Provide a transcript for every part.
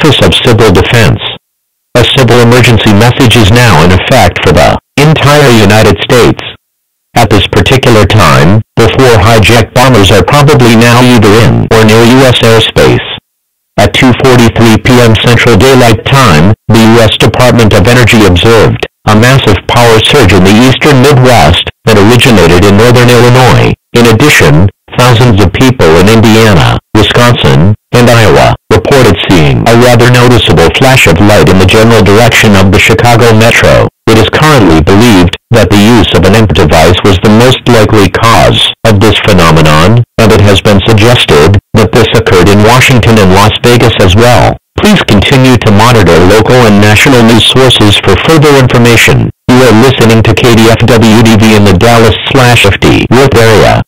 Office of Civil Defense. A civil emergency message is now in effect for the entire United States. At this particular time, the 4 hijacked bombers are probably now either in or near U.S. airspace. At 2:43 p.m. Central Daylight Time, the U.S. Department of Energy observed a massive power surge in the eastern Midwest that originated in northern Illinois. In addition, thousands of people in Indiana, Wisconsin, and Iowa reported seeing a rather noticeable flash of light in the general direction of the Chicago metro. It is currently believed that the use of an EMP device was the most likely cause of this phenomenon, and it has been suggested that this occurred in Washington and Las Vegas as well. Please continue to monitor local and national news sources for further information. You are listening to KDFWDV in the Dallas/Fort Worth area.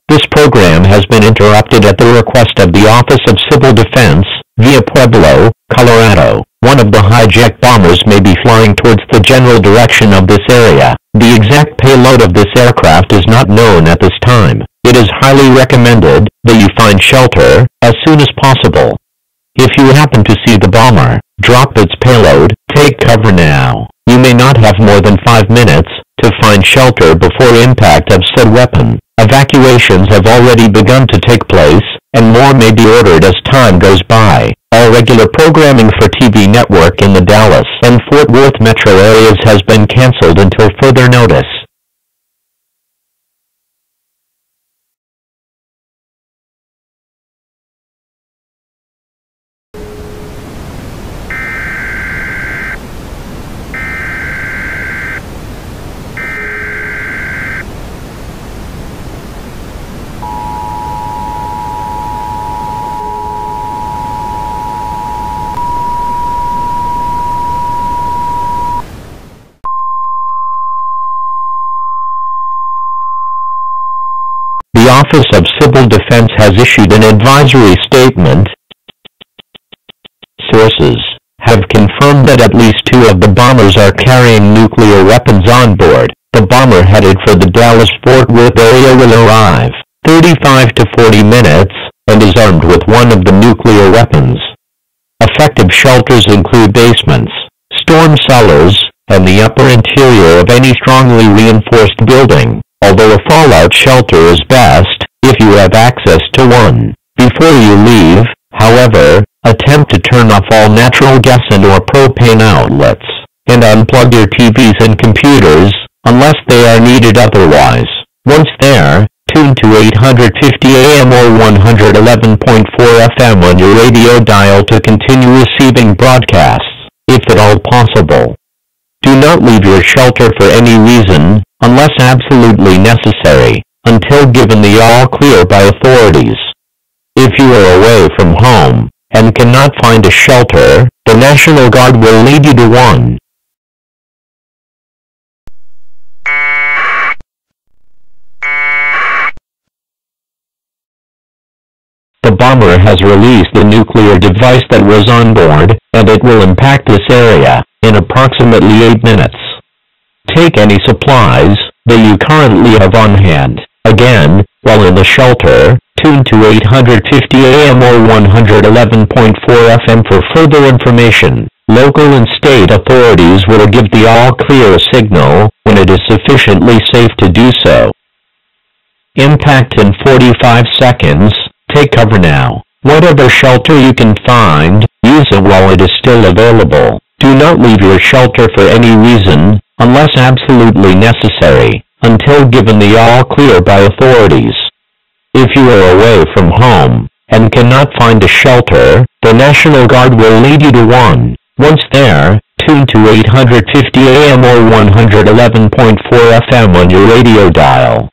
This program has been interrupted at the request of the Office of Civil Defense, via Pueblo, Colorado. One of the hijacked bombers may be flying towards the general direction of this area. The exact payload of this aircraft is not known at this time. It is highly recommended that you find shelter as soon as possible. If you happen to see the bomber drop its payload, take cover now. You may not have more than 5 minutes to find shelter before impact of said weapon. Evacuations have already begun to take place, and more may be ordered as time goes by. All regular programming for TV network in the Dallas and Fort Worth metro areas has been canceled until further notice. The Office of Civil Defense has issued an advisory statement. Sources have confirmed that at least 2 of the bombers are carrying nuclear weapons on board. The bomber headed for the Dallas-Fort Worth area will arrive 35 to 40 minutes and is armed with one of the nuclear weapons. Effective shelters include basements, storm cellars, and the upper interior of any strongly reinforced building, although a fallout shelter is best if you have access to one. Before you leave, however, attempt to turn off all natural gas and or propane outlets, and unplug your TVs and computers, unless they are needed otherwise. Once there, tune to 850 AM or 111.4 FM on your radio dial to continue receiving broadcasts, if at all possible. Do not leave your shelter for any reason, unless absolutely necessary, until given the all-clear by authorities. If you are away from home and cannot find a shelter, the National Guard will lead you to one. The bomber has released the nuclear device that was on board, and it will impact this area in approximately 8 minutes. Take any supplies that you currently have on hand. Again, while in the shelter, tune to 850 AM or 111.4 FM for further information. Local and state authorities will give the all-clear signal when it is sufficiently safe to do so. Impact in 45 seconds. Take cover now. Whatever shelter you can find, use it while it is still available. Do not leave your shelter for any reason, unless absolutely necessary, until given the all-clear by authorities. If you are away from home and cannot find a shelter, the National Guard will lead you to one. Once there, tune to 850 AM or 111.4 FM on your radio dial.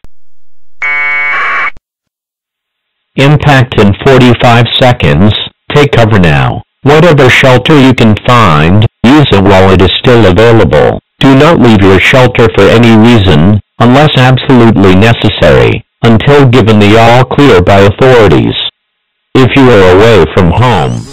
Impact in 45 seconds. Take cover now. Whatever shelter you can find, use it while it is still available. Do not leave your shelter for any reason, unless absolutely necessary, until given the all-clear by authorities. If you are away from home,